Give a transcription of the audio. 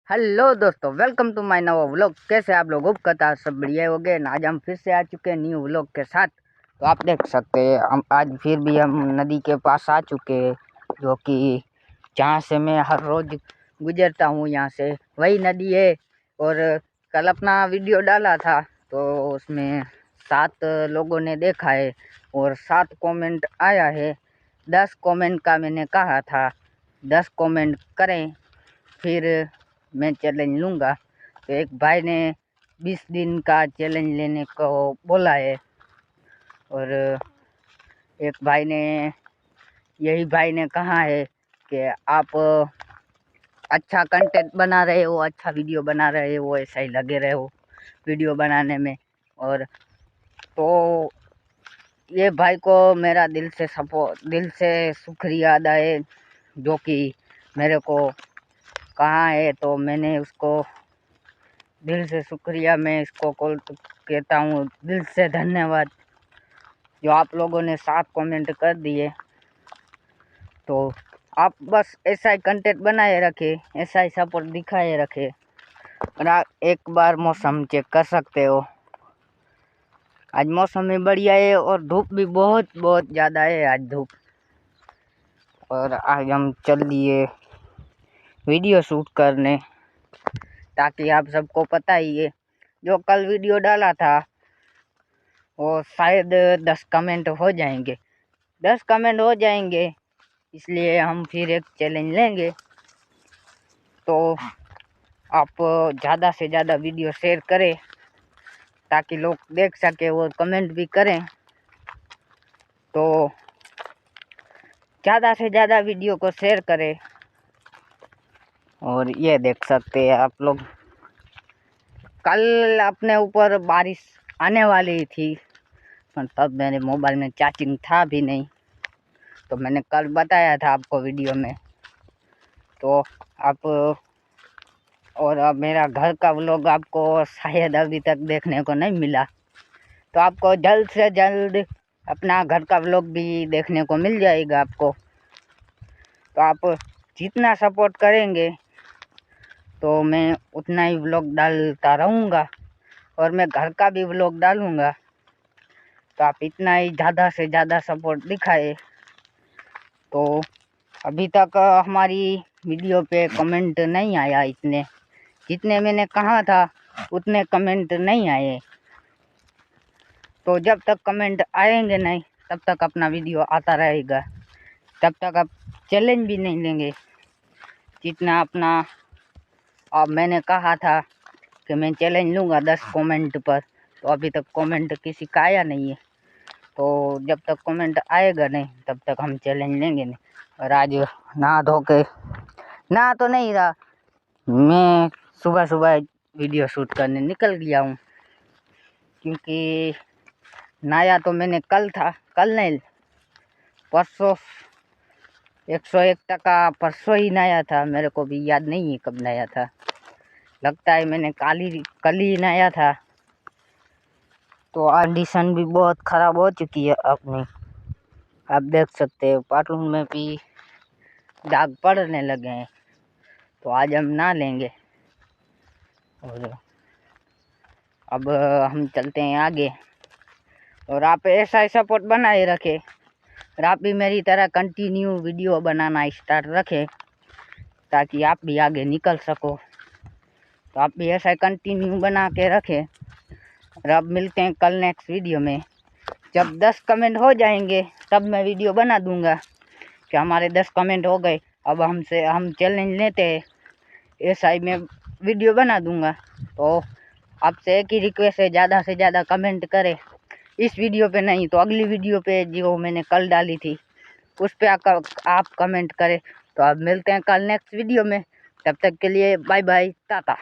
Hello दोस्तों, welcome to my नवा vlog. कैसे आप लोग? उपकथा सब बढ़िया हो गए ना। आज हम फिर से आ चुके हैं न्यू व्लॉग के साथ। तो आप देख सकते हैं आज फिर भी हम नदी के पास आ चुके हैं, जो कि जहाँ से मैं हर रोज गुजरता हूँ, यहाँ से वही नदी है। और कल अपना वीडियो डाला था तो उसमें 7 लोगों ने देखा है और 7 कमेंट आया है। 10 कमेंट का मैंने कहा था 10 कमेंट करें फिर मैं चैलेंज लूँगा। तो एक भाई ने 20 दिन का चैलेंज लेने को बोला है और एक भाई ने यही भाई ने कहा है कि आप अच्छा कंटेंट बना रहे हो, अच्छा वीडियो बना रहे हो, ऐसा ही लगे रहे हो वीडियो बनाने में। और तो ये भाई को मेरा दिल से शुक्रिया अदा है, जो कि मेरे को कहा है। तो मैंने उसको दिल से शुक्रिया, मैं इसको कॉल कहता हूँ दिल से धन्यवाद, जो आप लोगों ने 7 कमेंट कर दिए। तो आप बस ऐसा ही कंटेंट बनाए रखे, ऐसा ही सपोर्ट दिखाए रखे। और आप एक बार मौसम चेक कर सकते हो, आज मौसम भी बढ़िया है और धूप भी बहुत ज़्यादा है आज धूप। और आज हम चल दिए वीडियो शूट करने, ताकि आप सबको पता ही है जो कल वीडियो डाला था वो शायद 10 कमेंट हो जाएंगे। 10 कमेंट हो जाएंगे, इसलिए हम फिर एक चैलेंज लेंगे। तो आप ज़्यादा से ज़्यादा वीडियो शेयर करें ताकि लोग देख सके और कमेंट भी करें। तो ज़्यादा से ज़्यादा वीडियो को शेयर करें। और ये देख सकते हैं आप लोग, कल अपने ऊपर बारिश आने वाली थी, पर तब मेरे मोबाइल में चार्जिंग था भी नहीं। तो मैंने कल बताया था आपको वीडियो में। तो आप और अब मेरा घर का व्लॉग आपको शायद अभी तक देखने को नहीं मिला, तो आपको जल्द से जल्द अपना घर का व्लॉग भी देखने को मिल जाएगा आपको। तो आप जितना सपोर्ट करेंगे तो मैं उतना ही व्लॉग डालता रहूँगा और मैं घर का भी व्लॉग डालूँगा। तो आप इतना ही ज़्यादा से ज़्यादा सपोर्ट दिखाए। तो अभी तक हमारी वीडियो पे कमेंट नहीं आया, इतने जितने मैंने कहा था उतने कमेंट नहीं आए। तो जब तक कमेंट आएंगे नहीं तब तक अपना वीडियो आता रहेगा, तब तक आप चैलेंज भी नहीं लेंगे। जितना अपना अब मैंने कहा था कि मैं चैलेंज लूँगा 10 कमेंट पर, तो अभी तक कमेंट किसी का आया नहीं है। तो जब तक कमेंट आएगा नहीं तब तक हम चैलेंज लेंगे नहीं। और आज नहा धो के, नहा तो नहीं रहा, मैं सुबह सुबह वीडियो शूट करने निकल गया हूँ, क्योंकि नहाया तो मैंने कल था, कल नहीं परसों, 101% परसों ही नहाया था। मेरे को भी याद नहीं है कब नहाया था, लगता है मैंने कल ही नहाया था। तो कंडीशन भी बहुत ख़राब हो चुकी है अपनी, आप देख सकते हो पाटून में भी दाग पड़ने लगे हैं। तो आज हम नहा लेंगे और अब हम चलते हैं आगे। और आप ऐसा ही सपोर्ट बनाए रखें और आप भी मेरी तरह कंटिन्यू वीडियो बनाना स्टार्ट रखें, ताकि आप भी आगे निकल सको। तो आप भी ऐसा कंटिन्यू बना के रखें। और अब मिलते हैं कल नेक्स्ट वीडियो में। जब 10 कमेंट हो जाएंगे तब मैं वीडियो बना दूंगा कि हमारे 10 कमेंट हो गए, अब हम चैलेंज लेते हैं, ऐसा ही मैं वीडियो बना दूंगा। तो आपसे एक ही रिक्वेस्ट है, ज़्यादा से ज़्यादा कमेंट करें। इस वीडियो पे नहीं तो अगली वीडियो पे जो मैंने कल डाली थी उस पे आप कमेंट करें। तो अब मिलते हैं कल नेक्स्ट वीडियो में, तब तक के लिए बाय बाय, टाटा।